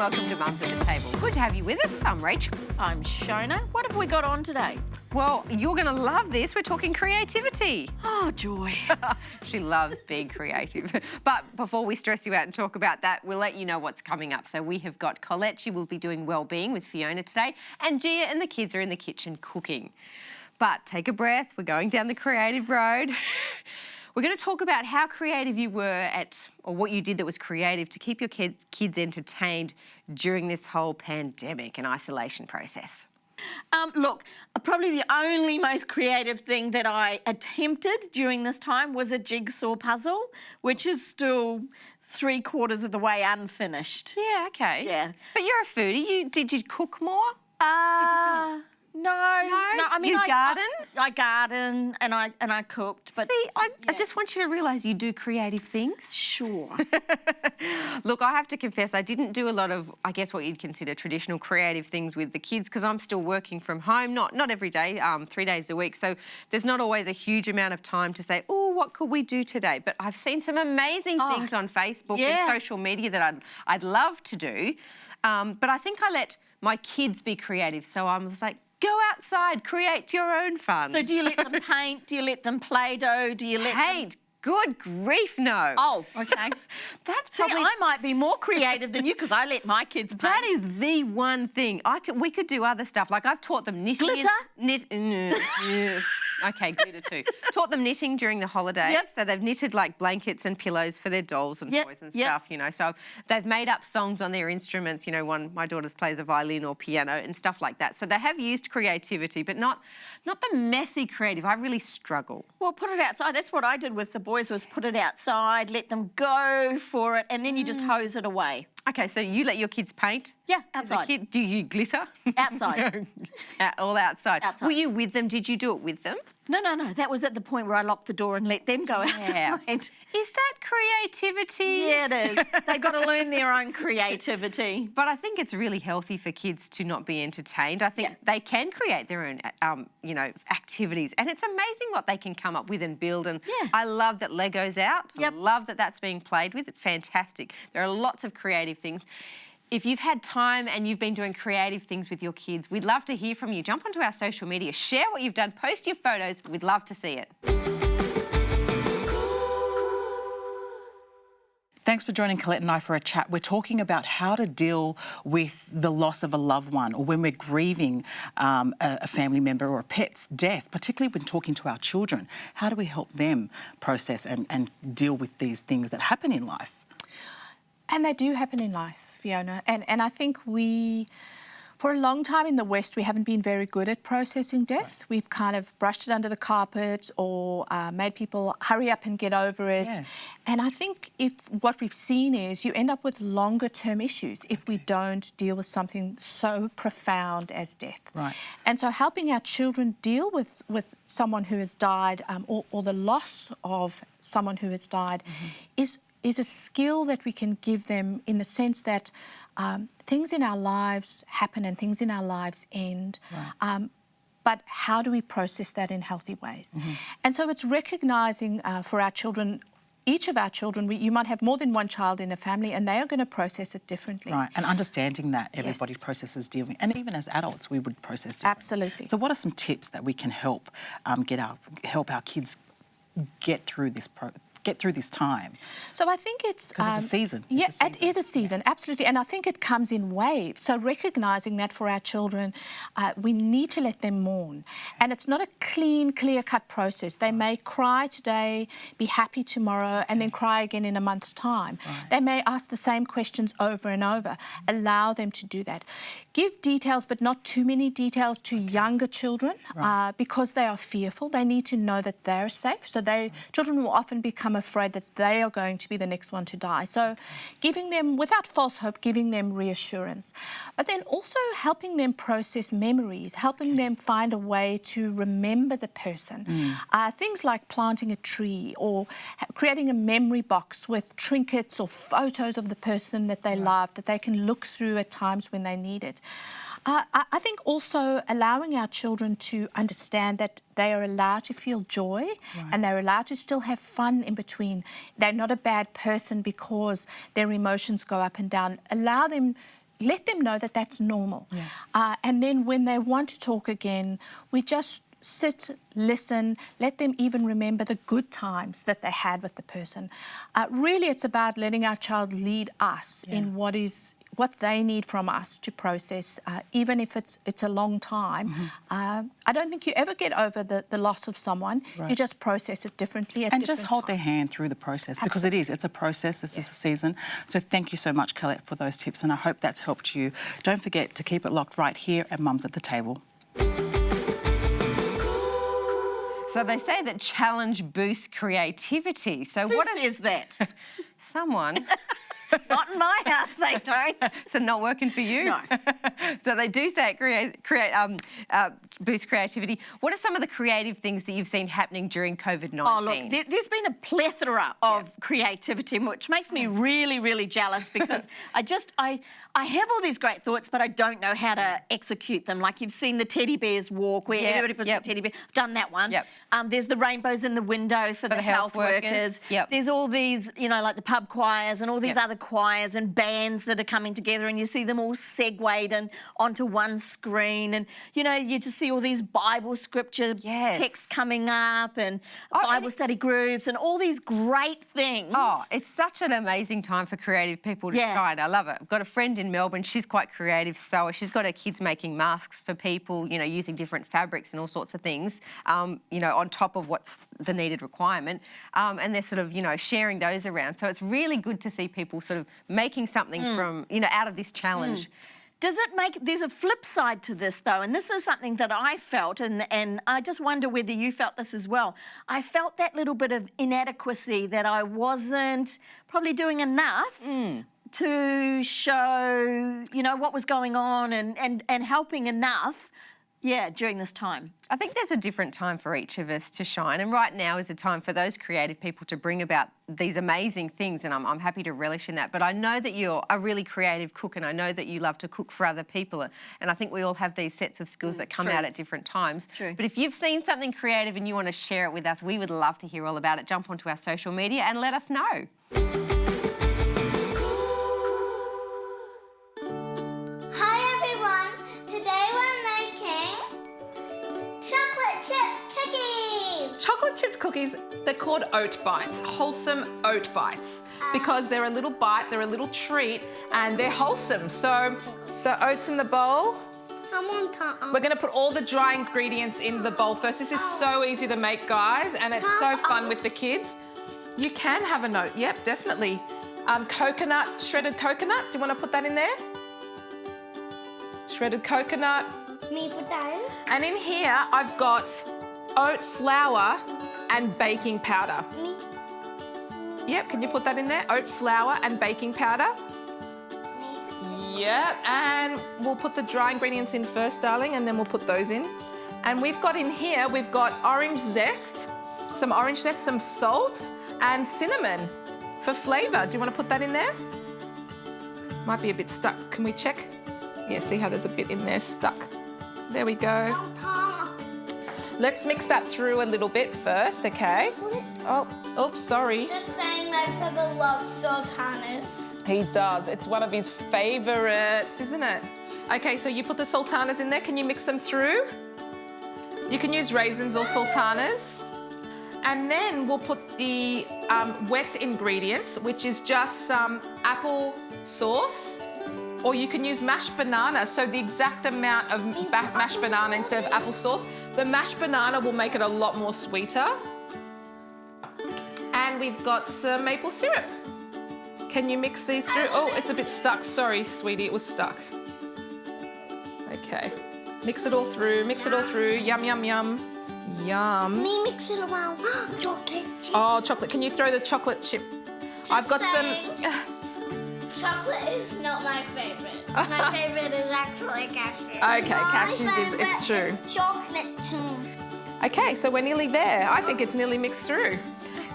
welcome to Mums at the Table. Good to have you with us. I'm Rachel. I'm Shona. What have we got on today? Well, you're going to love this. We're talking creativity. Oh, joy. She loves being creative. But before we stress you out and talk about that, we'll let you know what's coming up. So we have got Colette. She will be doing wellbeing with Fiona today. And Gia and the kids are in the kitchen cooking. But take a breath. We're going down the creative road. We're going to talk about how creative you were or what you did that was creative to keep your kids entertained during this whole pandemic and isolation process. Look, probably the only most creative thing that I attempted during this time was a jigsaw puzzle, which is still 3/4 of the way unfinished. Yeah, okay. Yeah. But you're a foodie. Did you cook more? No. I mean, you garden? I garden and I cooked. But see, I just want you to realise you do creative things. Sure. Look, I have to confess, I didn't do a lot of, I guess, what you'd consider traditional creative things with the kids because I'm still working from home, not every day, 3 days a week. So there's not always a huge amount of time to say, oh, what could we do today? But I've seen some amazing things on Facebook and social media that I'd love to do. But I think I let my kids be creative. So I was like, go outside, create your own fun. So do you let them paint? Do you let them Play-Doh? Do you let paint? Good grief, no. Oh, okay. That's See, probably... I might be more creative than you because I let my kids paint. That is the one thing. We could do other stuff. Like I've taught them knitting. Glitter? Okay, glitter too. Taught them knitting during the holidays. Yep. So they've knitted like blankets and pillows for their dolls and toys and stuff, you know. So they've made up songs on their instruments. You know, my daughter plays a violin or piano and stuff like that. So they have used creativity, but not the messy creative. I really struggle. Well, put it outside. That's what I did with the boys was put it outside, let them go for it, and then you just hose it away. Okay, so you let your kids paint? Yeah, outside. Do you glitter? Outside. All outside. Outside. Were you with them? Did you do it with them? No. That was at the point where I locked the door and let them go outside. Is that creativity? Yeah, it is. They've got to learn their own creativity. But I think it's really healthy for kids to not be entertained. I think they can create their own, activities. And it's amazing what they can come up with and build. And I love that Lego's out. Yep. I love that that's being played with. It's fantastic. There are lots of creative things. If you've had time and you've been doing creative things with your kids, we'd love to hear from you. Jump onto our social media, share what you've done, post your photos. We'd love to see it. Thanks for joining Colette and I for a chat. We're talking about how to deal with the loss of a loved one or when we're grieving a family member or a pet's death, particularly when talking to our children. How do we help them process and deal with these things that happen in life? And they do happen in life, Fiona. And I think for a long time in the West, we haven't been very good at processing death. Right. We've kind of brushed it under the carpet or made people hurry up and get over it. Yeah. And I think what we've seen is you end up with longer term issues if we don't deal with something so profound as death. Right. And so helping our children deal with someone who has died or the loss of someone who has died is a skill that we can give them in the sense that things in our lives happen and things in our lives end. Right. But how do we process that in healthy ways? And so it's recognising for our children, each of our children, you might have more than one child in a family and they are going to process it differently. Right, and understanding that everybody processes differently. And even as adults, we would process differently. Absolutely. So what are some tips that we can help our kids get through this time? So I think it's... Because it's a season. It is a season, absolutely. And I think it comes in waves. So recognising that for our children, we need to let them mourn. And it's not a clean, clear-cut process. They may cry today, be happy tomorrow, and then cry again in a month's time. Right. They may ask the same questions over and over. Allow them to do that. Give details, but not too many details to younger children because they are fearful. They need to know that they're safe. So children will often become afraid that they are going to be the next one to die. So giving them, without false hope, giving them reassurance. But then also helping them process memories, helping them find a way to remember the person. Things like planting a tree or creating a memory box with trinkets or photos of the person that they loved that they can look through at times when they need it. I think also allowing our children to understand that they are allowed to feel joy and they're allowed to still have fun in between. They're not a bad person because their emotions go up and down. let them know that that's normal. And then when they want to talk again, we just sit, listen, let them even remember the good times that they had with the person. Really, it's about letting our child lead us in what they need from us to process, even if it's a long time. I don't think you ever get over the loss of someone. You just process it differently at and different just hold their times. hand through the process, because it's a process. This is a season. So thank you so much, Colette, for those tips, and I hope that's helped you. Don't forget to keep it locked right here at Mums at the Table. So they say that challenge boosts creativity. So Who what says that? someone? Not in my house, they don't. So not working for you? No. So they do say it boosts creativity. What are some of the creative things that you've seen happening during COVID-19? Oh, look, there's been a plethora of creativity, which makes me really, really jealous, because I have all these great thoughts, but I don't know how to execute them. Like, you've seen the teddy bears walk, where everybody puts a teddy bear. I've done that one. There's the rainbows in the window for the health workers. There's all these, you know, like the pub choirs and all these other choirs and bands that are coming together, and you see them all segued and onto one screen, and you know, you just see all these Bible scripture texts coming up, and Bible study groups and all these great things. Oh, it's such an amazing time for creative people to shine. I love it. I've got a friend in Melbourne, she's quite creative, so she's got her kids making masks for people, you know, using different fabrics and all sorts of things, you know, on top of what's the needed requirement, and they're sort of, you know, sharing those around. So it's really good to see people sort of making something from, you know, out of this challenge. Does it make... There's a flip side to this, though, and this is something that I felt, and I just wonder whether you felt this as well. I felt that little bit of inadequacy, that I wasn't probably doing enough to show, you know, what was going on, and helping enough, during this time. I think there's a different time for each of us to shine, and right now is a time for those creative people to bring about these amazing things, and I'm happy to relish in that. But I know that you're a really creative cook, and I know that you love to cook for other people, and I think we all have these sets of skills that come out at different times. But if you've seen something creative and you want to share it with us, we would love to hear all about it. Jump onto our social media and let us know. Chocolate chip cookies, they're called oat bites, wholesome oat bites, because they're a little bite, they're a little treat, and they're wholesome. So oats in the bowl. We're going to put all the dry ingredients in the bowl first. This is so easy to make, guys, and it's so fun with the kids. You can have a note, yep, definitely. Coconut, shredded coconut, do you want to put that in there? Shredded coconut. Me put that in? And in here, I've got oat flour and baking powder. Me. Yep, can you put that in there? Oat flour and baking powder. Me. Yep, and we'll put the dry ingredients in first, darling, and then we'll put those in. And we've got in here, we've got orange zest, some salt, and cinnamon for flavour. Do you want to put that in there? Might be a bit stuck. Can we check? Yeah, see how there's a bit in there stuck. There we go. Let's mix that through a little bit first, okay? Oh, oops, sorry. Just saying my brother loves sultanas. He does. It's one of his favourites, isn't it? Okay, so you put the sultanas in there. Can you mix them through? You can use raisins or sultanas. And then we'll put the wet ingredients, which is just some apple sauce, or you can use mashed banana, so the exact amount of mashed banana instead of apple sauce. The mashed banana will make it a lot more sweeter. And we've got some maple syrup. Can you mix these through? Oh, it's a bit stuck. Sorry, sweetie, it was stuck. Okay. Mix it all through, mix it all through. Yum, yum, yum. Yum. Me mix it around. Chocolate chip. Oh, chocolate. Can you throw the chocolate chip? I've got some... Chocolate is not my favourite. My favourite is actually cashews. Okay, cashews is, it's true. Chocolate too. Okay, so we're nearly there. I think it's nearly mixed through.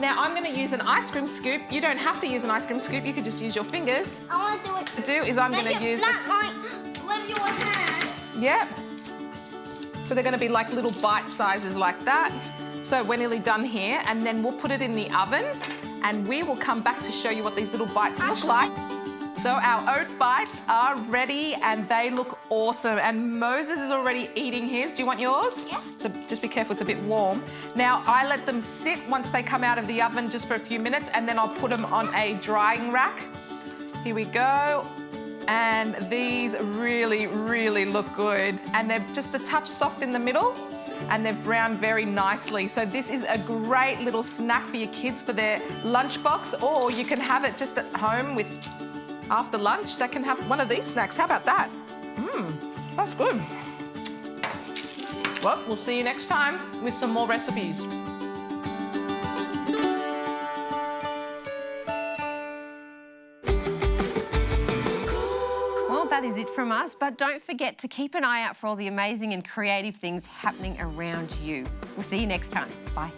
Now I'm going to use an ice cream scoop. You don't have to use an ice cream scoop. You could just use your fingers. I want to do it. To do is I'm going to use with your hands. Yep. So they're going to be like little bite sizes like that. So we're nearly done here, and then we'll put it in the oven, and we will come back to show you what these little bites look like. So So our oat bites are ready and they look awesome. And Moses is already eating his. Do you want yours? Yeah. So just be careful, it's a bit warm. Now I let them sit once they come out of the oven just for a few minutes, and then I'll put them on a drying rack. Here we go. And these really, really look good. And they're just a touch soft in the middle, and they've browned very nicely. So this is a great little snack for your kids for their lunchbox, or you can have it just at home with after lunch. They can have one of these snacks. How about that? That's good. Well, we'll see you next time with some more recipes. Well, that is it from us, but don't forget to keep an eye out for all the amazing and creative things happening around you. We'll see you next time. Bye.